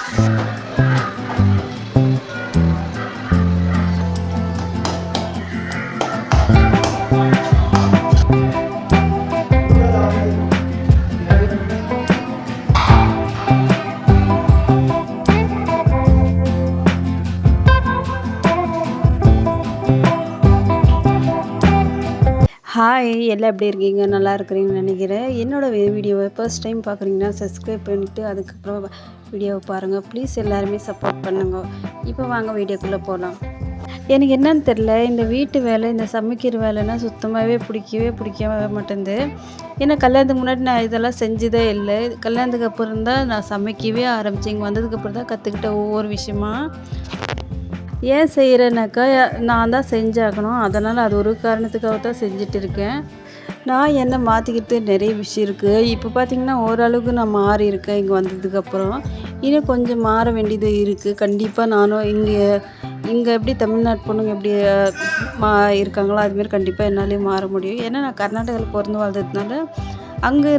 Hi, எல்லாம் எப்படி இருக்கீங்க? நல்லா இருக்கிறீங்கன்னு நினைக்கிறேன். என்னோடய வீடியோவை ஃபர்ஸ்ட் டைம் பார்க்குறீங்கன்னா சப்ஸ்கிரைப் பண்ணிவிட்டு அதுக்கப்புறம் வீடியோவை பாருங்கள். ப்ளீஸ் எல்லாருமே சப்போர்ட் பண்ணுங்க. இப்போ வாங்க வீடியோக்குள்ளே போகலாம். எனக்கு என்னன்னு தெரில, இந்த வீட்டு வேலை, இந்த சமைக்கிற வேலைன்னா சுத்தமாகவே பிடிக்க மாட்டேங்குது. ஏன்னா கல்யாணத்துக்கு முன்னாடி நான் இதெல்லாம் செஞ்சதே இல்லை. கல்யாணத்துக்கு அப்புறம் தான் நான் சமைக்கவே ஆரம்பித்தேன். இங்கே வந்ததுக்கப்புறம் தான் கற்றுக்கிட்ட ஒவ்வொரு விஷயமா. ஏன் செய்கிறேன்னாக்கா, நான் தான் செஞ்சாகணும். அதனால் அது ஒரு காரணத்துக்காக தான் செஞ்சுட்டு இருக்கேன். நான் என்னை மாற்றிக்கிட்டு நிறைய விஷயம் இருக்குது. இப்போ பார்த்திங்கன்னா ஓரளவுக்கு நான் மாறி இருக்கேன் இங்கே வந்ததுக்கப்புறம். இன்னும் கொஞ்சம் மாற வேண்டியது இருக்குது. கண்டிப்பாக நானும் இங்கே எப்படி தமிழ்நாட்டு பொண்ணுங்க எப்படி இருக்காங்களோ அதுமாரி கண்டிப்பாக என்னாலேயும் மாற முடியும். ஏன்னா நான் கர்நாடகாவில் பிறந்து வாழ்ந்ததுனால அங்கே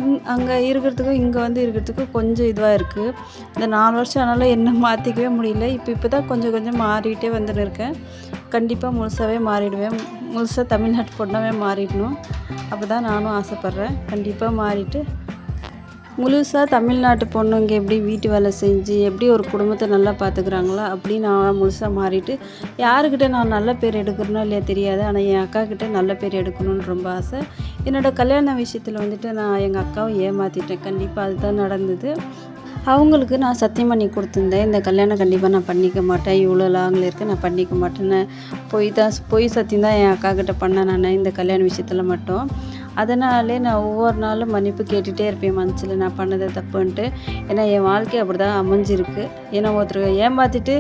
இருக்கிறதுக்கும் இங்கே வந்து இருக்கிறதுக்கும் கொஞ்சம் இதுவாக இருக்குது. இந்த 4 வருஷம் ஆனாலும் என்ன மாற்றிக்கவே முடியல. இப்போ தான் கொஞ்சம் மாறிக்கிட்டே வந்துன்னு இருக்கேன். கண்டிப்பாக முழுசாகவே மாறிடுவேன். முழுசாக தமிழ்நாட்டு பொண்ணாகவே மாறிடணும். அப்போ தான் நானும் ஆசைப்பட்றேன். கண்டிப்பாக மாறிட்டு முழுசாக தமிழ்நாட்டு பொண்ணுங்க எப்படி வீட்டு வேலை செஞ்சு எப்படி ஒரு குடும்பத்தை நல்லா பார்த்துக்குறாங்களோ அப்படி நான் முழுசாக மாறிட்டு யாருக்கிட்ட நான் நல்ல பேர் எடுக்கணும்னோ இல்லையா தெரியாது. ஆனால் என் அக்காக்கிட்ட நல்ல பேர் எடுக்கணும்னு ரொம்ப ஆசை. என்னோடய கல்யாண விஷயத்தில் வந்துட்டு நான் எங்கள் அக்காவை ஏமாற்றிட்டேன். கண்டிப்பாக அதுதான் நடந்தது. அவங்களுக்கு நான் சத்தியம் பண்ணி கொடுத்துருந்தேன், இந்த கல்யாணம் கண்டிப்பாக நான் பண்ணிக்க மாட்டேன், இவ்வளோ லாங்கில் இருக்க நான் பண்ணிக்க மாட்டேன்னு. பொய் சத்தியம் தான் என் அக்காக்கிட்ட பண்ணேன் நான் இந்த கல்யாண விஷயத்தில் மட்டும். அதனாலே நான் ஒவ்வொரு நாளும் மன்னிப்பு கேட்டுகிட்டே இருப்பேன் மனசில், நான் பண்ணது தப்புன்ட்டு. ஏன்னா என் வாழ்க்கை அப்படி தான் அமைஞ்சிருக்கு. ஏன்னா ஒருத்தர் ஏமாற்றிட்டு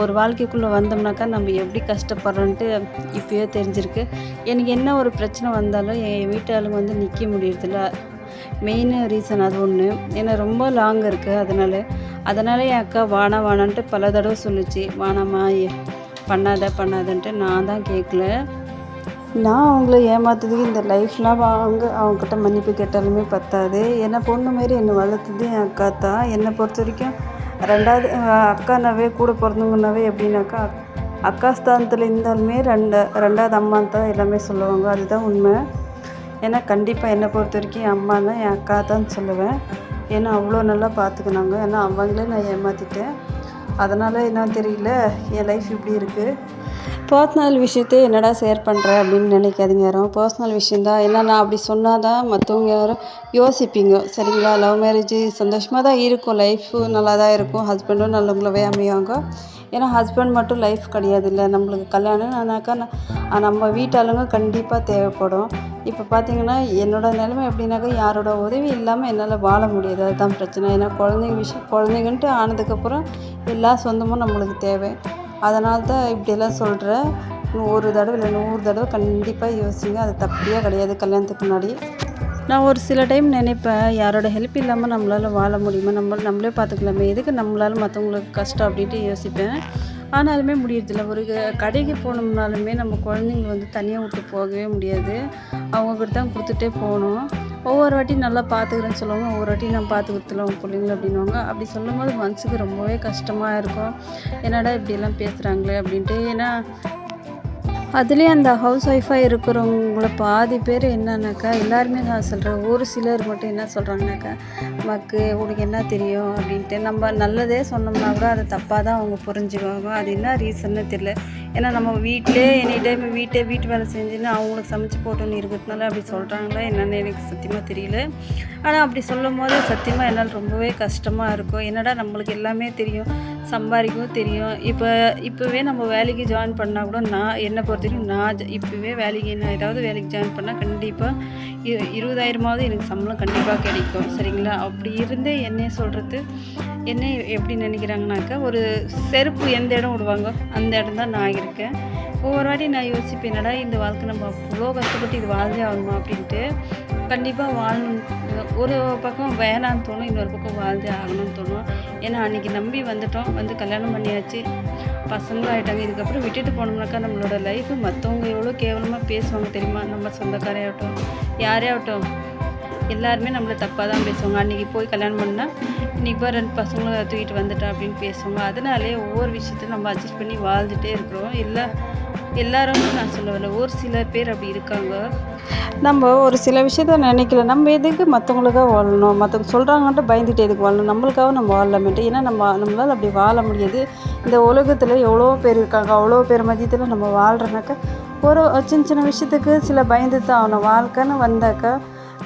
ஒரு வாழ்க்கைக்குள்ளே வந்தோம்னாக்கா நம்ம எப்படி கஷ்டப்படுறோன்ட்டு இப்போயே தெரிஞ்சிருக்கு. எனக்கு என்ன ஒரு பிரச்சனை வந்தாலும் என் வீட்டாளுங்க வந்து நிற்க முடியறதில்ல. மெயின் ரீசன் அது ஒன்று. ஏன்னா ரொம்ப லாங் இருக்குது. அதனால் என் அக்கா வானான்ட்டு பல தடவை சொல்லிச்சு, வானாம்மா பண்ணாதன்ட்டு. நான் தான் கேட்கல. நான் அவங்கள ஏமாத்துறதுக்கு இந்த லைஃப்லாம் அவங்கக்கிட்ட மன்னிப்பு கேட்டாலுமே பத்தாது. என்னை பொண்ணு மாரி என்னை வளர்த்தது என் அக்கா தான். என்னை பொறுத்த வரைக்கும் 2வது அக்கானாவே கூட பிறந்தவங்கனாவே எப்படின்னாக்கா அக்கா ஸ்தானத்தில் இருந்தாலுமே 2வது அம்மான்னு தான் எல்லாமே சொல்லுவாங்க. அதுதான் உண்மை. ஏன்னா கண்டிப்பாக என்னை பொறுத்த வரைக்கும் என் அம்மா தான் என் அக்கா தான் சொல்லுவேன். ஏன்னா அவ்வளோ நல்லா பார்த்துக்கினாங்க. ஏன்னா அவங்களே நான் ஏமாற்றிட்டேன். அதனால் என்னன்னு தெரியல, என் லைஃப் இப்படி இருக்குது. பர்சனல் விஷயத்தை என்னடா ஷேர் பண்ணுறேன் அப்படின்னு நினைக்காதீங்க யாரும். பர்சனல் விஷயந்தான். ஏன்னா நான் அப்படி சொன்னால் தான் மற்றவங்க யாரும் யோசிப்பீங்க. சரிங்களா? லவ் மேரேஜ் சந்தோஷமாக தான் இருக்கும், லைஃபு நல்லா தான் இருக்கும், ஹஸ்பண்டும் நல்லவங்களாவே அமைவாங்க. ஏன்னா ஹஸ்பண்ட் மட்டும் லைஃப் கிடையாது இல்லை. நம்மளுக்கு கல்யாணம் ஆனாக்கா நம்ம வீட்டாளுங்க கண்டிப்பாக தேவைப்படும். இப்போ பார்த்திங்கன்னா என்னோடய நிலைமை எப்படின்னாக்கா யாரோட உதவி இல்லாமல் என்னால் வாழ முடியாது. அதுதான் பிரச்சனை. ஏன்னா குழந்தைங்கன்ட்டு ஆனதுக்கப்புறம் எல்லா சொந்தமும் நம்மளுக்கு தேவை. அதனால தான் இப்படியெல்லாம் சொல்கிறேன். ஒரு தடவை இல்லை 100 தடவை கண்டிப்பாக யோசிங்க. அது தப்பே கிடையாது. கல்யாணத்துக்கு முன்னாடி நான் ஒரு சில டைம் நினைப்பேன், யாரோட ஹெல்ப் இல்லாமல் நம்மளால் வாழ முடியுமா, நம்மளே பார்த்துக்கலாமே, எதுக்கு நம்மளால் மற்றவங்களுக்கு கஷ்டம் அப்படின்ட்டு யோசிப்பேன். ஆனாலுமே முடியறதில்ல. ஒரு கடைக்கு போனோம்னாலுமே நம்ம குழந்தைங்க வந்து தனியாக விட்டு போகவே முடியாது. அவங்கக்கிட்ட தான் கொடுத்துட்டே போகணும். ஒவ்வொரு வாட்டி நல்லா பார்த்துக்கிறேன்னு சொல்லுவாங்க, ஒவ்வொரு வாட்டி நான் பார்த்துக்கிறதில்ல உங்கள் பிள்ளைங்கள அப்படின்வாங்க. அப்படி சொல்லும் போது மனசுக்கு ரொம்பவே கஷ்டமாக இருக்கும். என்னடா இப்படியெல்லாம் பேசுகிறாங்களே அப்படின்ட்டு. ஏன்னா அதுலேயும் அந்த ஹவுஸ் ஒய்ஃபாக இருக்கிறவங்கள பாதி பேர் என்னன்னாக்கா, எல்லாருமே நான் சொல்கிறேன், ஒரு சிலர் மட்டும் என்ன சொல்கிறாங்கனாக்கா, உனக்கு என்ன தெரியும் அப்படின்ட்டு. நம்ம நல்லதே சொன்னோம்னா கூட அதை தப்பாக தான் அவங்க புரிஞ்சுக்குவாங்க. அது என்ன ரீசன்னு தெரியல. ஏன்னா நம்ம வீட்டிலே எனி டைம் வீட்டு வேலை செஞ்சுன்னு அவங்களுக்கு சமைச்சு போட்டுன்னு இருக்கிறதுனால அப்படி சொல்கிறாங்களா என்னென்னு எனக்கு சத்தியமாக தெரியல. ஆனால் அப்படி சொல்லும் போது சத்தியமாக என்னால் ரொம்பவே கஷ்டமாக இருக்கும். என்னடா நம்மளுக்கு எல்லாமே தெரியும், சம்பாதிக்கவும் தெரியும். இப்போவே நம்ம வேலைக்கு ஜாயின் பண்ணால் கூட என்னை பொறுத்த வரைக்கும் இப்போவே நான் ஏதாவது வேலைக்கு ஜாயின் பண்ணால் கண்டிப்பாக 20,000 எனக்கு சம்பளம் கண்டிப்பாக கிடைக்கும். சரிங்களா? அப்படி இருந்து என்ன எப்படி நினைக்கிறாங்கனாக்கா, ஒரு செருப்பு எந்த இடம் விடுவாங்க அந்த இடம் தான் நான் இருக்கேன். ஒவ்வொரு வாட்டி நான் யோசிப்பேன், என்னடா இந்த வாழ்க்கை நம்ம அவ்வளோ கஷ்டப்பட்டு இது வாழ்ந்தே ஆகணுமா அப்படின்ட்டு. கண்டிப்பாக வாழணும். ஒரு பக்கம் வேணான்னு தோணும், இன்னொரு பக்கம் வாழ்ந்தே ஆகணும்னு தோணும். ஏன்னா அன்றைக்கி நம்பி வந்துட்டோம், வந்து கல்யாணம் பண்ணியாச்சு, பசங்களும் ஆகிட்டாங்க. இதுக்கப்புறம் விட்டுட்டு போனோம்னாக்கா நம்மளோட லைஃபு மற்றவங்க எவ்வளோ கேவலமாக பேசுவாங்க தெரியுமா? நம்ம சொந்தக்காரையாகட்டும் யாரே ஆகட்டும், எல்லாருமே நம்மளை தப்பாக தான் பேசுவாங்க. அன்றைக்கி போய் கல்யாணம் பண்ணால் இன்றைக்கி போய் 2 பசங்களை தூக்கிட்டு வந்துட்டா அப்படின்னு பேசுவாங்க. அதனாலே ஒவ்வொரு விஷயத்தையும் நம்ம அட்ஜஸ்ட் பண்ணி வாழ்ந்துகிட்டே இருக்கிறோம். எல்லாரும் நான் சொல்ல வரல, ஒரு சில பேர் அப்படி இருக்காங்க. நம்ம ஒரு சில விஷயத்த நினைக்கல, நம்ம எதுக்கு மற்றவங்களுக்காக வாழணும், மற்றவங்க சொல்கிறாங்கன்ட்டு பயந்துட்டு எதுக்கு வாழணும், நம்மளுக்காக நம்ம வாழலாமேட்டு. ஏன்னா நம்மளால் அப்படி வாழ முடியாது. இந்த உலகத்தில் எவ்வளோ பேர் இருக்காங்க, அவ்வளோ பேர் மத்தியத்தில் நம்ம வாழ்கிறனாக்கா ஒரு சின்ன சின்ன விஷயத்துக்கு சில பயந்து தான் ஆகணும். வாழ்க்கைன்னு வந்தாக்கா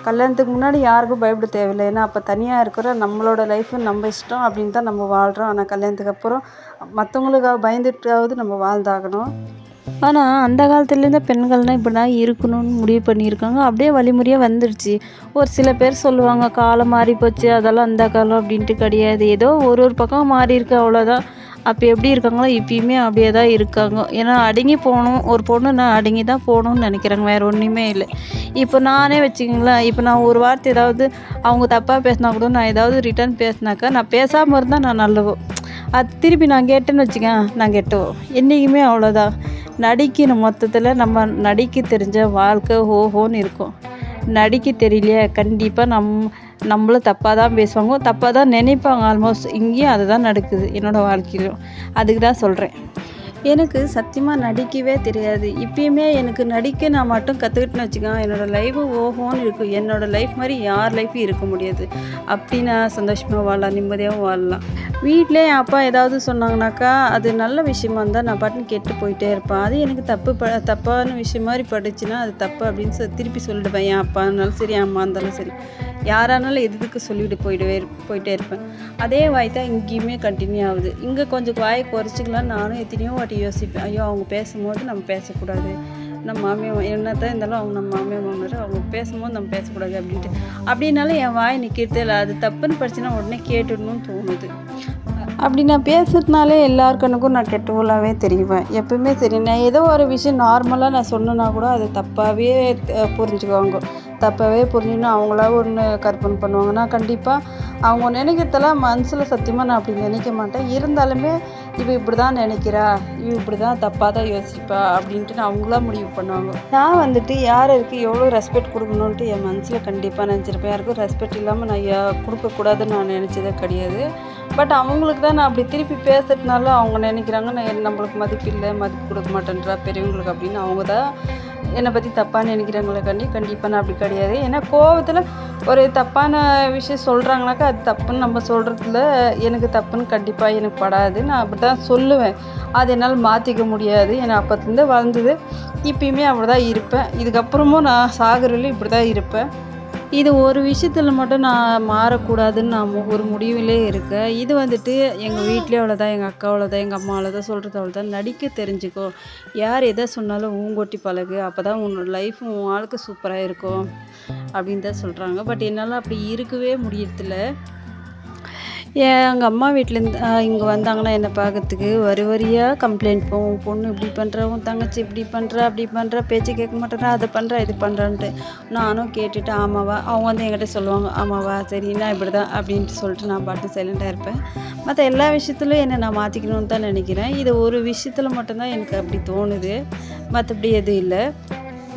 கல்யாணத்துக்கு முன்னாடி யாருக்கும் பயப்பட தேவையில்லை. ஏன்னா அப்போ தனியாக இருக்கிற நம்மளோட லைஃபு நம்ம இஷ்டம் அப்படின்னு தான் நம்ம வாழ்கிறோம். ஆனால் கல்யாணத்துக்கு அப்புறம் மற்றவங்களுக்காக பயந்துட்டாவது நம்ம வாழ்ந்தாகணும். ஆனால் அந்த காலத்துலேருந்து பெண்கள்னால் இப்படி தான் இருக்கணும்னு முடிவு பண்ணியிருக்காங்க. அப்படியே வழிமுறையாக வந்துடுச்சு. ஒரு சில பேர் சொல்லுவாங்க காலம் மாறி போச்சு, அதெல்லாம் அந்த காலம் அப்படின்ட்டு கிடையாது. ஏதோ ஒரு பக்கம் மாறி இருக்கு, அவ்வளோதான். அப்போ எப்படி இருக்காங்களோ இப்பயுமே அப்படியே தான் இருக்காங்க. ஏன்னா அடங்கி போகணும், ஒரு பொண்ணு நான் அடங்கி தான் போகணும்னு நினைக்கிறாங்க, வேறு ஒன்றுமே இல்லை. இப்போ நானே வச்சுக்கிங்களேன், இப்போ நான் ஒரு வார்த்தை ஏதாவது அவங்க தப்பாக பேசினா கூட நான் ஏதாவது ரிட்டர்ன் பேசினாக்கா நான் பேசாமல் இருந்தால் நான் நல்லவோ, அது திருப்பி நான் கேட்டேன்னு வச்சுக்கேன் நான் கெட்டவோ. என்றைக்குமே அவ்வளோதான். நடிக்கணும். மொத்தத்தில் நம்ம நடிக்க தெரிஞ்ச வாழ்க்கை ஓஹோன்னு இருக்கும். நடிக்க தெரியலையே கண்டிப்பாக நம்மளும் தப்பாக தான் பேசுவாங்க, தப்பாக தான் நினைப்பாங்க. ஆல்மோஸ்ட் இங்கேயும் அதுதான் நடக்குது என்னோடய வாழ்க்கையிலும். அதுக்கு தான் சொல்கிறேன். எனக்கு சத்தியமாக நடிக்கவே தெரியாது. இப்பயுமே எனக்கு நடிக்க நான் மட்டும் கற்றுக்கிட்டேன்னு வச்சுக்கோங்க, என்னோடய லைஃபு ஓஹோன்னு இருக்கும். என்னோடய லைஃப் மாதிரி யார் லைஃபும் இருக்க முடியாது. அப்படி நான் சந்தோஷமாக வாழலாம், நிம்மதியாகவும் வாழலாம். வீட்டிலே என் அப்பா ஏதாவது சொன்னாங்கனாக்கா அது நல்ல விஷயமா இருந்தால் நான் பாட்டுன்னு கெட்டு போயிட்டே இருப்பேன். அது எனக்கு தப்பான விஷயம் மாதிரி பட்டுச்சுன்னா அது தப்பு அப்படின்னு திருப்பி சொல்லிடுவேன். என் அப்பா இருந்தாலும் சரி, என் அம்மா இருந்தாலும் சரி, யாரானாலும் எதுக்கு சொல்லிட்டு போயிட்டே இருப்பேன். அதே வாய் தான் இங்கேயுமே கண்டினியூ ஆகுது. இங்கே கொஞ்சம் வாயை குறைச்சிக்கலாம். நானும் எத்தனையோ வாட்டி யோசிப்பேன், ஐயோ அவங்க பேசும்போது நம்ம பேசக்கூடாது, நம்ம மாமியார் என்னத்தான் இருந்தாலும் அவங்க நம்ம மாமியார் அவங்க பேசும்போது நம்ம பேசக்கூடாது அப்படின்னாலும் என் வாய் நிற்கிறதே இல்லை. அது தப்புன்னு படிச்சுன்னா உடனே கேட்டுடணும்னு தோணுது. அப்படி நான் பேசுறதுனாலே எல்லாருக்கனுக்கும் நான் கெட்டவளாகவே தெரிவேன். எப்பவுமே சரி, நான் ஏதோ ஒரு விஷயம் நார்மலாக நான் சொன்னேன்னா கூட அது தப்பாகவே புரிஞ்சுக்குவாங்க. தப்பாகவே புரிஞ்சுன்னா அவங்களா ஒன்று கற்பனை பண்ணுவாங்க. நான் கண்டிப்பாக அவங்க நினைக்கிறதெல்லாம் மனசில் சத்தியமாக நான் அப்படி நினைக்க மாட்டேன். இருந்தாலுமே இவ இப்படி தான் நினைக்கிறா, இவ இப்படி தான் தப்பாக தான் யோசிப்பா அப்படின்ட்டு நான் அவங்களாம் முடிவு பண்ணுவாங்க. நான் வந்துட்டு யாருக்கு எவ்வளோ ரெஸ்பெக்ட் கொடுக்கணுன்ட்டு என் மனசில் கண்டிப்பாக நினச்சிருப்பேன். யாருக்கும் ரெஸ்பெக்ட் இல்லாமல் நான் கொடுக்கக்கூடாதுன்னு நான் நினச்சதே கிடையாது. பட் அவங்களுக்கு தான் நான் அப்படி திருப்பி பேசுறதுனால அவங்க நினைக்கிறாங்க நம்மளுக்கு மதிப்பு இல்லை, மதிப்பு கொடுக்க மாட்டேன்றா பெரியவங்களுக்கு அப்படின்னு அவங்க தான் என்னை பற்றி தப்பாக நினைக்கிறாங்களே கண்டிப்பாக நான் அப்படி கிடையாது. ஏன்னா கோவத்தில் ஒரு தப்பான விஷயம் சொல்கிறாங்கனாக்கா அது தப்புன்னு நம்ம சொல்கிறதுல எனக்கு தப்புன்னு கண்டிப்பாக எனக்கு படாது. நான் அப்படி தான் சொல்லுவேன். அது என்னால் மாற்றிக்க முடியாது. ஏன்னா அப்போத்துலேருந்து வளர்ந்தது, இப்பயுமே அப்படி தான் இருப்பேன். இதுக்கப்புறமும் நான் சாகரிலும் இப்படி தான் இருப்பேன். இது ஒரு விஷயத்தில் மட்டும் நான் மாறக்கூடாதுன்னு நான் ஒரு முடிவிலே இருக்கேன். இது வந்துட்டு எங்கள் வீட்லேயே அவ்வளோதான், எங்கள் அக்கா அவ்வளோதான், எங்கள் அம்மா அவ்வளோதான், சொல்கிறது அவ்வளோதான். நடிக்க தெரிஞ்சுக்கோ, யார் எதை சொன்னாலும் ஊங்கொட்டி பழகு, அப்போ தான் உன்னோட லைஃப்பும் உன் வாழ்க்கை சூப்பராக இருக்கும் அப்படின்னு தான் சொல்கிறாங்க. பட் என்னால் அப்படி இருக்கவே முடியறதில்ல. எங்கள் அம்மா வீட்டிலேருந்து இங்கே வந்தாங்கன்னா என்னை பார்க்கறதுக்கு வரியாக கம்ப்ளைண்ட் போகும். பொண்ணு இப்படி பண்ணுற, உன் தங்கச்சி இப்படி பண்ணுறா, அப்படி பண்ணுறா, பேச்சு கேட்க மாட்டேறா, அதை பண்ணுறா, இது பண்ணுறான்ட்டு. நானும் கேட்டுட்டு ஆமாவா, அவங்க வந்து என்கிட்ட சொல்லுவாங்க ஆமாவா சரி நான் இப்படி தான் அப்படின்ட்டு சொல்லிட்டு நான் பாட்டு சைலண்ட்டாக இருப்பேன். மற்ற எல்லா விஷயத்துலையும் என்னை நான் மாற்றிக்கணும்னு தான் நினைக்கிறேன். இது ஒரு விஷயத்தில் மட்டும்தான் எனக்கு அப்படி தோணுது, மற்றபடி எதுவும் இல்லை.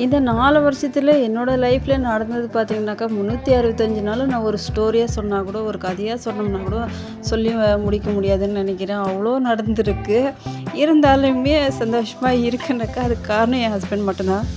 இந்த 4 வருஷத்தில் என்னோடய லைஃப்பில் நடந்தது பார்த்திங்கனாக்கா 365 நாளும் நான் ஒரு ஸ்டோரியாக சொன்னால் கூட, ஒரு கதையாக சொன்னோம்னா கூட சொல்லி முடிக்க முடியாதுன்னு நினைக்கிறேன். அவ்வளோ நடந்திருக்கு. இருந்தாலுமே சந்தோஷமாக இருக்குனாக்கா அதுக்கு காரணம் என் ஹஸ்பண்ட் மட்டும்தான்.